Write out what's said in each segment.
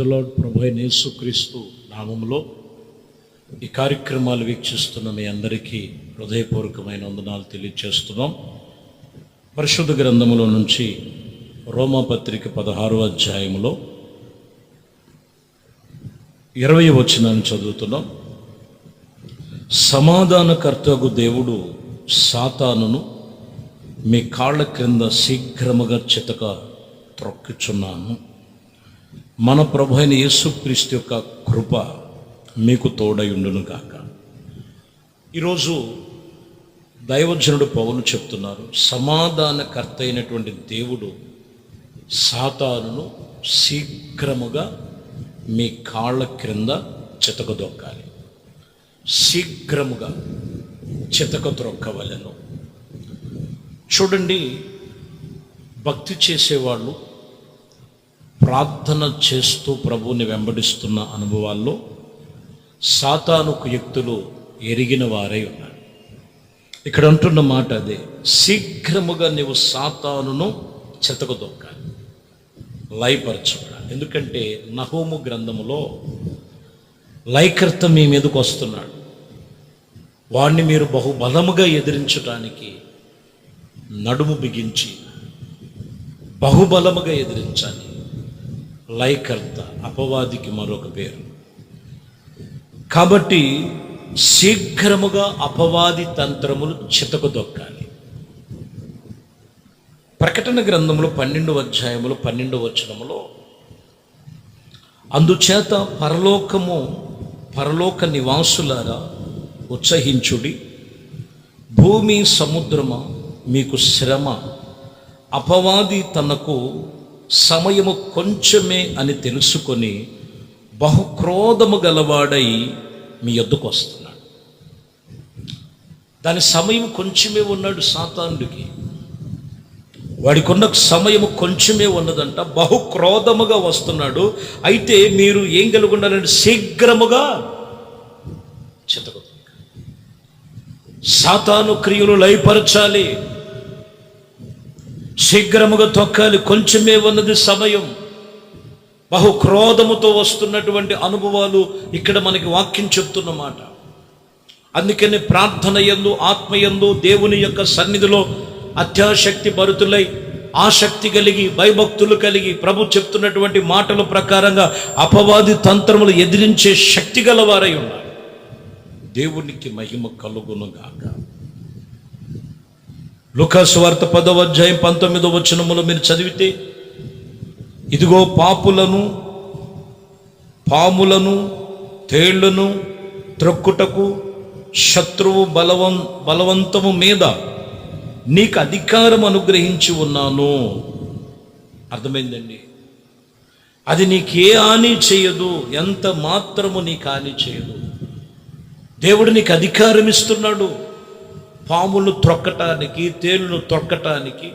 Praise the lord. ప్రభు అయిన యేసుక్రీస్తు నామములో ఈ కార్యక్రమాలు వీక్షిస్తున్న మీ అందరికీ హృదయపూర్వకమైన వందనాలు తెలియజేస్తున్నాం. పరిశుద్ధ గ్రంథములో నుంచి రోమాపత్రిక 16వ అధ్యాయములో 20వ వచనాన్ని చదువుతున్నాం. సమాధానకర్తగు దేవుడు సాతానును మీ కాళ్ళ క్రింద శీఘ్రముగా చితక త్రొక్కుచున్నాను. మన ప్రభు అయిన యేసుక్రీస్తు యొక్క కృప మీకు తోడై ఉండును గాక. ఈరోజు దైవజనుడు పౌలు చెప్తున్నారు, సమాధానకర్త అయినటువంటి దేవుడు సాతానును శీఘ్రముగా మీ కాళ్ళ క్రింద చితకదొక్కాలి, శీఘ్రముగా చితక త్రొక్కవలెను. చూడండి, భక్తి చేసేవాళ్ళు ప్రార్థన చేస్తూ ప్రభువుని వెంబడిస్తున్న అనుభవాల్లో సాతానుకు యుక్తులు ఎరిగిన వారై ఉన్నారు. ఇక్కడ అంటున్న మాట అదే, శీఘ్రముగా నీవు సాతానును చితకదొక్కాలి, లయపరచబడాలి. ఎందుకంటే నహూము గ్రంథములో లయకర్త మీ మీదకు వస్తున్నాడు, వాణ్ణి మీరు బహుబలముగా ఎదిరించడానికి నడుము బిగించి బహుబలముగా ఎదిరించాలి. లయకర్త అపవాదికి మరొక పేరు. కాబట్టి శీఘ్రముగా అపవాది తంత్రములు చితకదొక్కాలి. ప్రకటన గ్రంథంలో 12వ అధ్యాయములో 12వ వచనములో, అందుచేత పరలోక నివాసులారా ఉత్సహించుడి, భూమి సముద్రమా మీకు శ్రమ, అపవాది తనకు సమయము కొంచెమే అని తెలుసుకొని బహుక్రోధము గలవాడై మీ యొద్దకు వస్తున్నాడు. దాని సమయం కొంచెమే ఉన్నాడు సాతానుడికి, వాడికున్న సమయము కొంచెమే ఉన్నదంట, బహుక్రోధముగా వస్తున్నాడు. అయితే మీరు ఏం కలిగి ఉండాలంటే శీఘ్రముగా చితకదొక్కాలి, సాతాను క్రియలు లయపరచాలి, శీఘ్రముగా తొక్కాలి. కొంచెమే ఉన్నది సమయం. బహుక్రోధముతో వస్తున్నటువంటి అనుభవాలు ఇక్కడ మనకి వాక్యం చెప్తున్నమాట. అందుకని ప్రార్థన యందు ఆత్మయందు దేవుని యొక్క సన్నిధిలో అత్యాశక్తి భరితులై ఆసక్తి కలిగి భయభక్తులు కలిగి ప్రభు చెప్తున్నటువంటి మాటల ప్రకారంగా అపవాది తంత్రములు ఎదిరించే శక్తి గలవారై ఉన్నారు. దేవునికి మహిమ కలుగును గాక. లూకా సువార్త 10వ అధ్యాయం 19వ వచనములో మీరు చదివితే, ఇదిగో పాములను తేళ్లను త్రొక్కుటకు శత్రువు బలవంతము మీద నీకు అధికారం అనుగ్రహించి ఉన్నాను. అర్థమైందండి? అది నీకే హాని చేయదు, ఎంత మాత్రము నీకు హాని చేయదు. దేవుడు నీకు అధికారం ఇస్తున్నాడు. పాములు త్రొక్కటానికి, తేళ్లను త్రొక్కటానికి,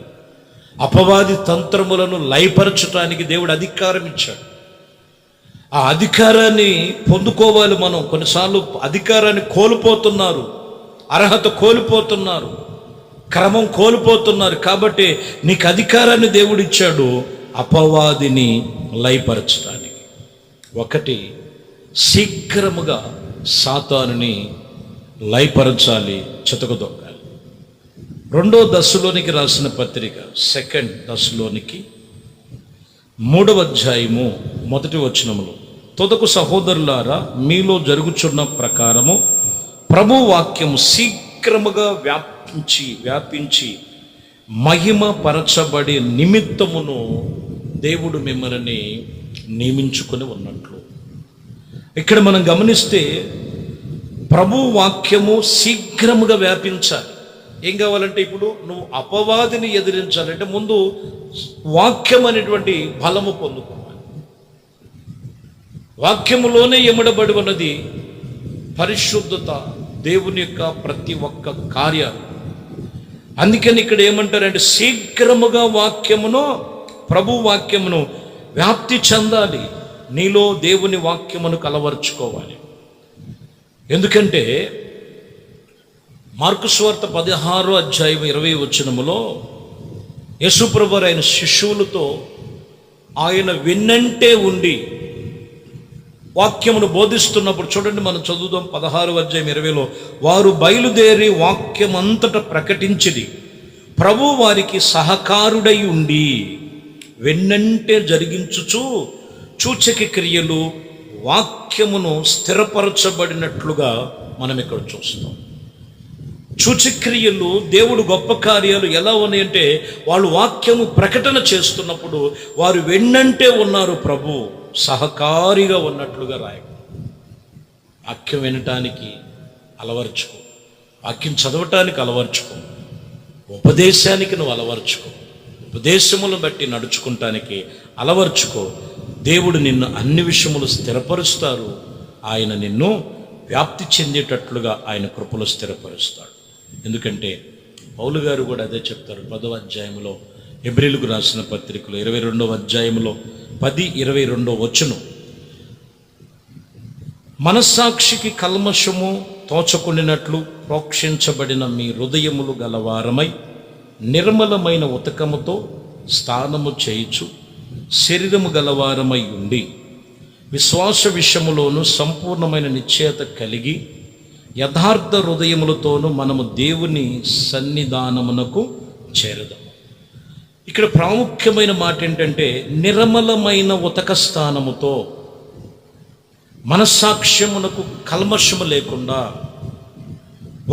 అపవాది తంత్రములను లయపరచటానికి దేవుడు అధికారం ఇచ్చాడు. ఆ అధికారాన్ని పొందుకోవాలి మనం. కొన్నిసార్లు అధికారాన్ని కోల్పోతున్నారు, అర్హత కోల్పోతున్నారు, క్రమం కోల్పోతున్నారు. కాబట్టి నీకు అధికారాన్ని దేవుడు ఇచ్చాడు అపవాదిని లయపరచడానికి. ఒకటి, శీఘ్రముగా సాతానుని లయపరచాలి, చితకదొక్కాలి. 2వ దశలోనికి రాసిన పత్రిక 2 దశలోనికి 3వ అధ్యాయము 1వ వచనములో, తొదకు సహోదరులారా, మీలో జరుగుచున్న ప్రకారము ప్రభు వాక్యము శీఘ్రముగా వ్యాపించి మహిమ పరచబడే నిమిత్తమును దేవుడు మిమ్మల్ని నియమించుకొని ఉన్నట్లు. ఇక్కడ మనం గమనిస్తే ప్రభు వాక్యము శీఘ్రముగా వ్యాపించాలి. ఏం కావాలంటే, ఇప్పుడు నువ్వు అపవాదిని ఎదిరించాలంటే ముందు వాక్యం అనేటువంటి బలము పొందుకోవాలి. వాక్యములోనే ఎముడబడి ఉన్నది పరిశుద్ధత, దేవుని యొక్క ప్రతి ఒక్క కార్యాలు. అందుకని ఇక్కడ ఏమంటారంటే, శీఘ్రముగా ప్రభు వాక్యమును వ్యాప్తి చెందాలి. నీలో దేవుని వాక్యమును కలవర్చుకోవాలి. ఎందుకంటే మార్కు సువార్త 16వ అధ్యాయం 20వ వచనములో యేసు ప్రభువు ఆయన శిష్యులతో ఆయన వెన్నంటే ఉండి వాక్యమును బోధిస్తున్నప్పుడు చూడండి, మనం చదువుదాం 16:20. వారు బయలుదేరి వాక్యమంతట ప్రకటించిది, ప్రభు వారికి సహకారుడై ఉండి వెన్నంటే జరిగించుచు సూచక క్రియలు వాక్యమును స్థిరపరచబడినట్లుగా మనం ఇక్కడ చూస్తాం. సూచక్రియలు, దేవుడు గొప్ప కార్యాలు ఎలా ఉన్నాయంటే, వాళ్ళు వాక్యము ప్రకటన చేస్తున్నప్పుడు వారు వెన్నంటే ఉన్నారు, ప్రభు సహకారిగా ఉన్నట్లుగా రాయ. వాక్యం వినటానికి అలవర్చుకో, వాక్యం చదవటానికి అలవర్చుకో, ఉపదేశానికి నువ్వు అలవర్చుకో, ఉపదేశములను బట్టి నడుచుకుంటానికి అలవర్చుకో. దేవుడు నిన్ను అన్ని విషయములు స్థిరపరుస్తారు. ఆయన నిన్ను వ్యాప్తి చెందేటట్లుగా ఆయన కృపలో స్థిరపరుస్తాడు. ఎందుకంటే పౌలు గారు కూడా అదే చెప్తారు 10వ అధ్యాయంలో, హెబ్రీయులకు రాసిన పత్రికలో 22వ అధ్యాయంలో 10:22. మనస్సాక్షికి కల్మషము తోచకుండినట్లు ప్రోక్షించబడిన మీ హృదయములు గలవారమై నిర్మలమైన ఉతకముతో స్నానము చేయుచు శరీరము గలవారమై ఉండి విశ్వాస విషయములోను సంపూర్ణమైన నిశ్చయత కలిగి యథార్థ హృదయములతోనూ మనము దేవుని సన్నిధానమునకు చేరదాము. ఇక్కడ ప్రాముఖ్యమైన మాట ఏంటంటే, నిర్మలమైన ఉతక స్థానముతో, మనస్సాక్ష్యమునకు కల్మషము లేకుండా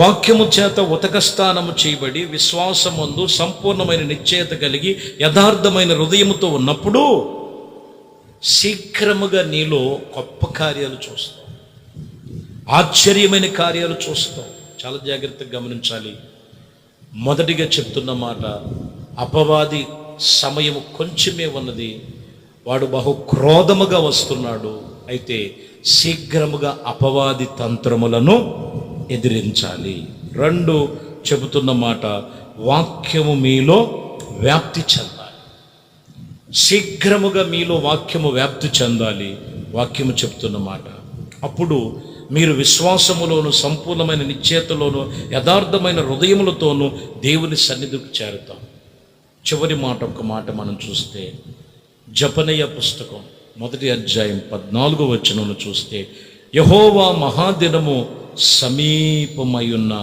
వాక్యము చేత ఉతక స్థానము చేయబడి విశ్వాసమందు సంపూర్ణమైన నిశ్చయత కలిగి యథార్థమైన హృదయముతో ఉన్నప్పుడు శీఘ్రముగా నీలో గొప్ప కార్యాలు చూస్తావు, ఆశ్చర్యమైన కార్యాలు చూస్తావు. చాలా జాగ్రత్తగా గమనించాలి. మొదటిగా చెప్తున్న మాట, అపవాది సమయము కొంచెమే ఉన్నది, వాడు బహు క్రోధముగా వస్తున్నాడు. అయితే శీఘ్రముగా అపవాది తంత్రములను ఎదిరించాలి. 2 చెబుతున్న మాట, వాక్యము మీలో వ్యాప్తి చెందాలి. శీఘ్రముగా మీలో వాక్యము వ్యాప్తి చెందాలి. వాక్యము చెబుతున్న మాట, అప్పుడు మీరు విశ్వాసములోను సంపూర్ణమైన నిశ్చయతలోను యథార్థమైన హృదయములతోనూ దేవుని సన్నిధికి చేరుతాం. చివరి మాట, ఒక మాట మనం చూస్తే జపనయ పుస్తకం 1వ అధ్యాయం 14వ వచనమును చూస్తే, యెహోవా మహాదినము సమీపమయ్యున్న,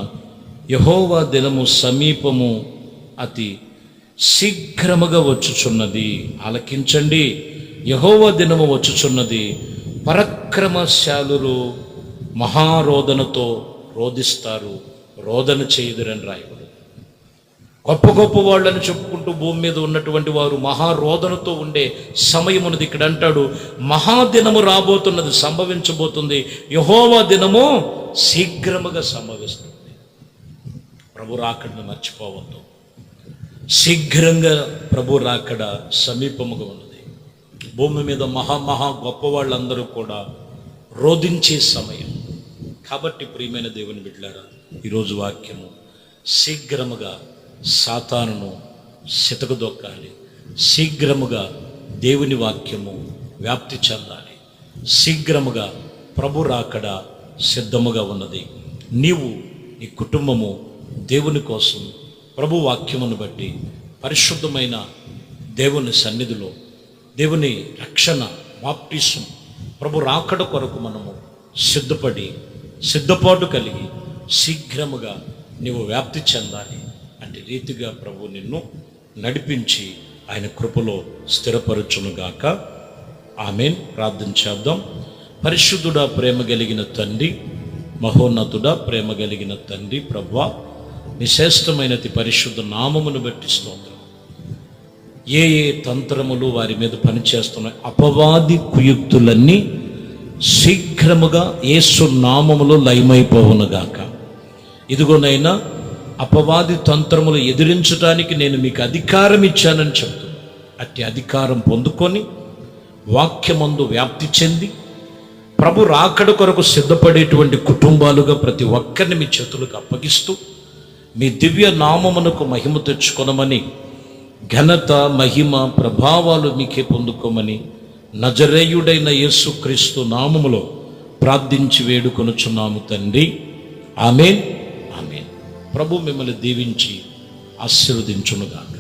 యెహోవా దినము సమీపము, అతి శీఘ్రముగా వచ్చుచున్నది. ఆలకించండి, యెహోవా దినము వచ్చుచున్నది. పరాక్రమశాలులు మహారోదనతో రోదిస్తారు, రోదన చేయుదురని రాయబడి. గొప్ప గొప్ప వాళ్ళని చెప్పుకుంటూ భూమి మీద ఉన్నటువంటి వారు మహారోదనతో ఉండే సమయం ఉన్నది. ఇక్కడ అంటాడు, మహాదినము రాబోతున్నది, సంభవించబోతుంది. యెహోవా దినము శీఘ్రముగా సంభవిస్తుంది. ప్రభు రాకడను మర్చిపోవద్దు. శీఘ్రంగా ప్రభు రాకడ సమీపముగా ఉన్నది. భూమి మీద మహా గొప్ప వాళ్ళందరూ కూడా రోధించే సమయం. కాబట్టి ప్రియమైన దేవుని బిడ్డలారా, ఈరోజు వాక్యము శీఘ్రముగా సాతానును సితకదొక్కాలి. శీఘ్రముగా దేవుని వాక్యము వ్యాప్తి చెందాలి. శీఘ్రముగా ప్రభు రాకడ సిద్ధముగా ఉన్నది. నీవు, నీ కుటుంబము దేవుని కోసం ప్రభు వాక్యమును బట్టి పరిశుద్ధమైన దేవుని సన్నిధిలో దేవుని రక్షణ బాప్టిసం ప్రభు రాకడ కొరకు మనము సిద్ధపాటు కలిగి శీఘ్రముగా నీవు వ్యాప్తి చెందాలి. అంటే రీతిగా ప్రభు నిన్ను నడిపించి ఆయన కృపలో స్థిరపరచునుగాక. ఆమేన్. ప్రార్థన చేద్దాం. పరిశుద్ధుడా, ప్రేమ కలిగిన తండ్రి, మహోన్నతుడా, ప్రేమ కలిగిన తండ్రి, ప్రభువా, నీ శ్రేష్టమైనది పరిశుద్ధ నామమును బట్టి స్తోత్రం. ఏ తంత్రములు వారి మీద పనిచేస్తున్నాయి, అపవాది కుయుక్తులన్నీ శీఘ్రముగా యేసు నామములో లయమైపోవునుగాక. ఇదిగోనైనా అపవాది తంత్రములు ఎదిరించడానికి నేను మీకు అధికారం ఇచ్చానని చెప్తున్నాను. అట్టి అధికారం పొందుకొని వాక్యమందు వ్యాప్తి చెంది ప్రభు రాకడ కొరకు సిద్ధపడేటువంటి కుటుంబాలుగా ప్రతి ఒక్కరిని మీ చేతులకు అప్పగిస్తూ మీ దివ్య నామమునకు మహిమ తెచ్చుకొనమని, ఘనత మహిమ ప్రభావాలు మీకే పొందుకోమని నజరేయుడైన యేసుక్రీస్తు నామములో ప్రార్థించి వేడుకొనుచున్నాము తండ్రి. ఆమేన్. ఆమేన్. ప్రభు మిమ్మల్ని దీవించి ఆశీర్వదించునుగాక.